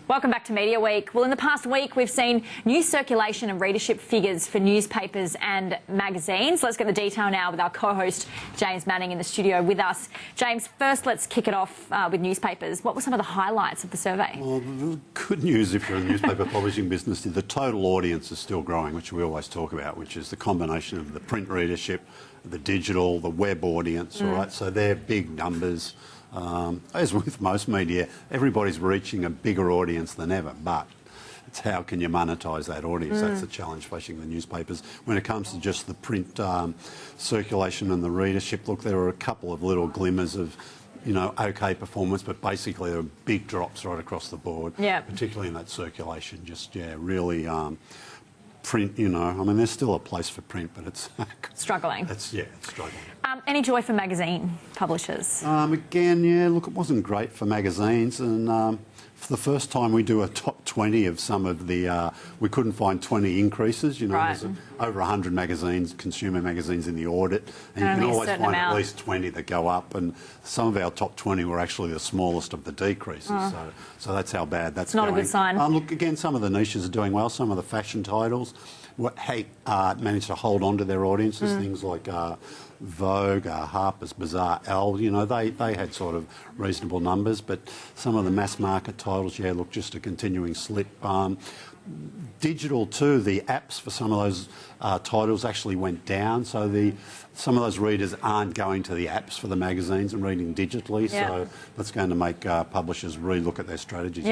Welcome back to Media Week. Well, in the past week, we've seen news circulation and readership figures for newspapers and magazines. Let's get the detail now with our co-host, James Manning, in the studio with us. James, first let's kick it off with newspapers. What were some of the highlights of the survey? Well, the good news if you're in the newspaper publishing business is the total audience is still growing, which we always talk about, which is the combination of the print readership, the digital, the web audience, all right? So they're big numbers. As with most media, everybody's reaching a bigger audience than ever, but it's how can you monetise that audience? That's the challenge facing the newspapers. When it comes to just the print circulation and the readership, look, there are a couple of little glimmers of, you know, okay performance, but basically there are big drops right across the board, particularly in that circulation. Just, really... print, you know, I mean, there's still a place for print, but it's... struggling. It's struggling. Any joy for magazine publishers? Again, look, it wasn't great for magazines, and for the first time we do a top 20 of some of the... we couldn't find 20 increases, you know, there's over 100 magazines, consumer magazines in the audit, and you can always find at least 20 that go up, and some of our top 20 were actually the smallest of the decreases, so that's how bad that's going. Not a good sign. Look, again, some of the niches are doing well, some of the fashion titles managed to hold on to their audiences, things like Vogue, Harper's Bazaar, Elle, you know, they had sort of reasonable numbers, but some of the mass market titles, look, just a continuing slip. Digital too, the apps for some of those titles actually went down, so some of those readers aren't going to the apps for the magazines and reading digitally, so that's going to make publishers re-look at their strategies.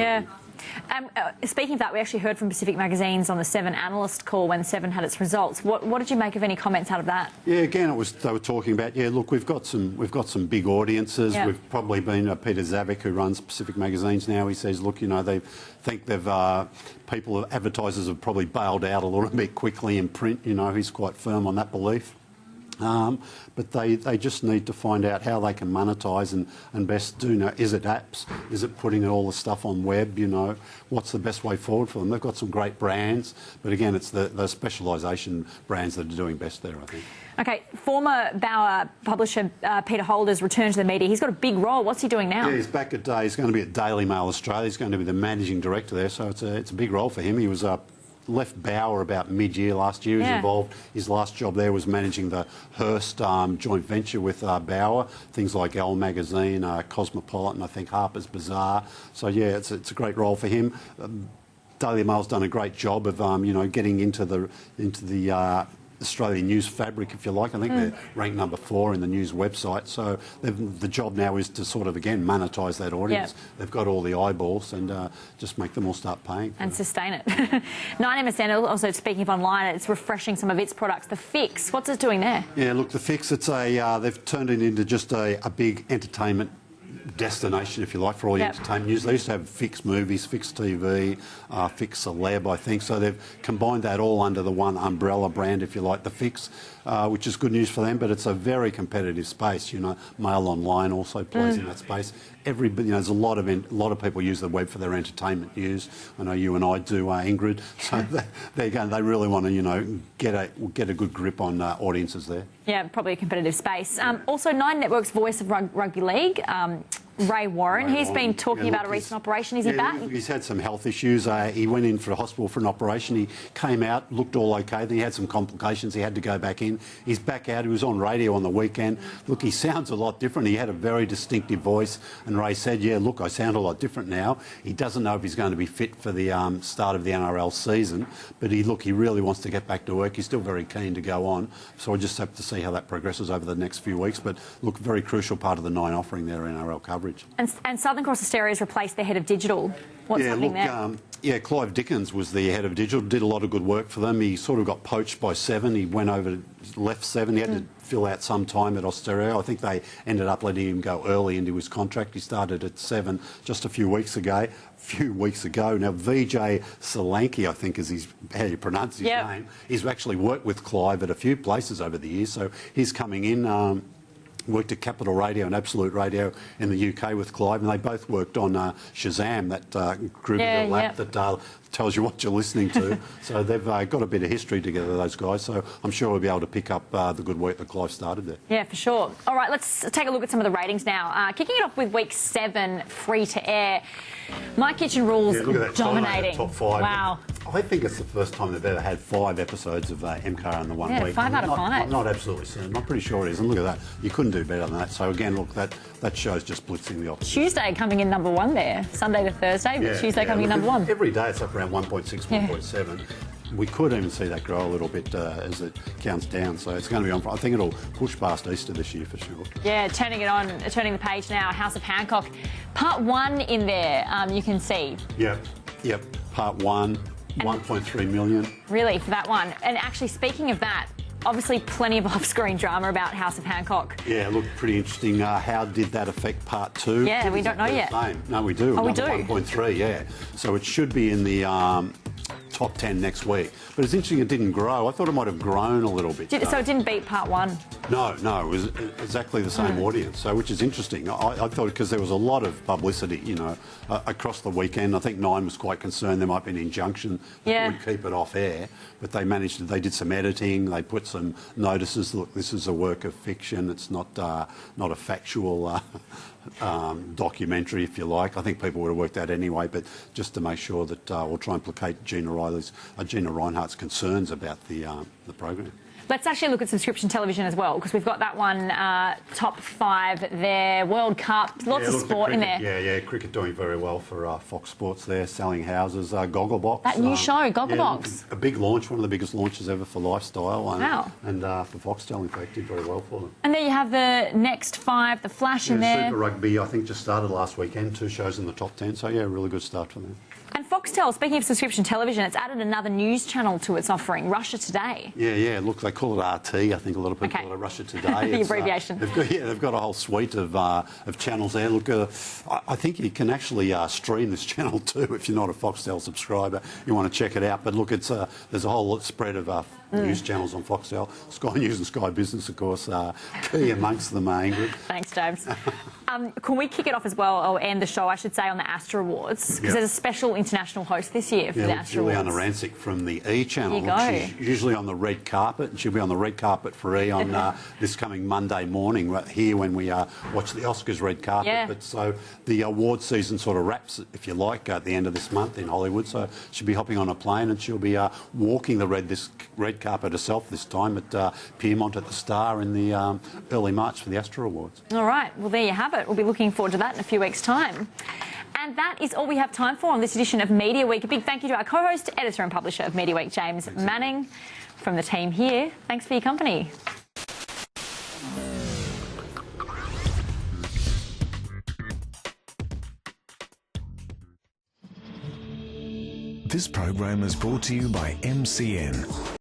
Speaking of that, we actually heard from Pacific Magazines on the Seven analyst call when Seven had its results. What did you make of any comments out of that? Again, they were talking about, look, we've got some big audiences. We've probably been Peter Zavik, who runs Pacific Magazines now. He says, look, you know, advertisers have probably bailed out a little bit quickly in print. You know, he's quite firm on that belief. But they just need to find out how they can monetise and best do. Now, is it apps? Is it putting all the stuff on web? You know, what's the best way forward for them? They've got some great brands, but again, it's the specialisation brands that are doing best there, I think. Okay, former Bauer publisher Peter Holder's returned to the media. He's got a big role. What's he doing now? He's back at he's going to be at Daily Mail Australia. He's going to be the managing director there, so it's a big role for him. He was left Bauer about mid-year last year. He was involved. His last job there was managing the Hearst joint venture with Bauer, things like Elle Magazine, Cosmopolitan, I think Harper's Bazaar. So it's a great role for him. Daily Mail's done a great job of getting into the Australian news fabric, if you like. I think they're ranked number 4 in the news website. So the job now is to sort of, again, monetise that audience. They've got all the eyeballs and just make them all start paying. And sustain it. 9MSN, also speaking of online, it's refreshing some of its products. The Fix, what's it doing there? Look, the Fix, it's they've turned it into just a big entertainment destination, if you like, for all your entertainment news. They used to have Fix Movies, Fix TV, Fix Celeb, I think. So they've combined that all under the one umbrella brand, if you like, the Fix, which is good news for them. But it's a very competitive space. You know, Mail Online also plays in that space. There's a lot of people use the web for their entertainment news. I know you and I do, Ingrid. So they really want to, get a good grip on audiences there. Yeah, probably a competitive space. Also, Nine Network's voice of rugby league, Ray Warren. He's been talking about a recent operation. Is he back? He's had some health issues. He went in for a hospital for an operation. He came out, looked all okay. Then he had some complications. He had to go back in. He's back out. He was on radio on the weekend. Look, he sounds a lot different. He had a very distinctive voice. And Ray said, look, I sound a lot different now. He doesn't know if he's going to be fit for the start of the NRL season. But he really wants to get back to work. He's still very keen to go on. So I just have to see how that progresses over the next few weeks. But look, very crucial part of the Nine offering their NRL coverage. And Southern Cross Austereo has replaced their head of digital. What's happening there? Clive Dickens was the head of digital, did a lot of good work for them. He sort of got poached by Seven. He went over, left Seven. He had to fill out some time at Austereo. I think they ended up letting him go early into his contract. He started at Seven just a few weeks ago. Now, Vijay Solanki, I think is how you pronounce his name. He's actually worked with Clive at a few places over the years, so he's coming in. worked at Capital Radio and Absolute Radio in the UK with Clive, and they both worked on Shazam, that group app that tells you what you're listening to. So they've got a bit of history together, those guys. So I'm sure we'll be able to pick up the good work that Clive started there. Yeah, for sure. All right, let's take a look at some of the ratings now. Kicking it off with week 7, free to air. My Kitchen Rules dominating. Top 5. Wow. I think it's the first time they've ever had 5 episodes of MK in the 1 week. 5 out of 5. I'm not absolutely certain. I'm pretty sure it is. And look at that. You couldn't do better than that. So again, look, that show's just blitzing the opposite. Tuesday coming in number 1 there. Sunday to Thursday, but Tuesday coming in number 1. Every day it's up around 1.6, 1.7. We could even see that grow a little bit as it counts down. So it's going to be on. I think it'll push past Easter this year for sure. Yeah, turning the page now. House of Hancock, part 1 in there. You can see. Yep. Part 1, 1.3 million. Really, for that one. And actually, speaking of that, obviously plenty of off-screen drama about House of Hancock. Yeah, look, pretty interesting. How did that affect part 2? Yeah, we don't know yet. Same. No, we do. Oh, we do. 1.3, yeah. So it should be in the top 10 next week. But it's interesting it didn't grow. I thought it might have grown a little bit. So it didn't beat part 1? No, it was exactly the same audience, so which is interesting. I thought because there was a lot of publicity, across the weekend. I think Nine was quite concerned there might be an injunction that would keep it off air, but they managed to. They did some editing. They put some notices. Look, this is a work of fiction. It's not a factual documentary, if you like. I think people would have worked out anyway, but just to make sure that we'll try and placate Gina Rinehart's concerns about the program. Let's actually look at subscription television as well, because we've got that one top 5 there. World Cup, lots of sport in there. Yeah, cricket doing very well for Fox Sports there, selling houses. Gogglebox. That new show, Gogglebox. A big launch, one of the biggest launches ever for Lifestyle. Wow. And for Foxtel, in fact, did very well for them. And there you have the next 5, the Flash in there. Super Rugby, I think, just started last weekend, 2 shows in the top 10. So, yeah, really good start for them. And Foxtel, speaking of subscription television, it's added another news channel to its offering, Russia Today. Yeah. Look, they call it RT. I think a lot of people call it Russia Today. The abbreviation. They've got a whole suite of channels there. Look, I think you can actually stream this channel too if you're not a Foxtel subscriber. You want to check it out. But look, there's a whole spread of news channels on Foxtel. Sky News and Sky Business, of course, key amongst them, Ingrid. Thanks, James. Can we kick it off as well, or end the show, I should say, on the Astra Awards? Because there's a special international host this year for the Astra Awards. Juliana Rancic from the E channel. She's usually on the red carpet, and she'll be on the red carpet for E on this coming Monday morning, right here when we watch the Oscars red carpet. Yeah. But so the award season sort of wraps, if you like, at the end of this month in Hollywood. So she'll be hopping on a plane and she'll be walking the red carpet herself this time at Piermont at the Star in the early March for the Astra Awards. All right, well, there you have it. We'll be looking forward to that in a few weeks' time. And that is all we have time for on this edition of Media Week. A big thank you to our co-host, editor and publisher of Media Week, James Manning. From the team here, thanks for your company. This program is brought to you by MCN.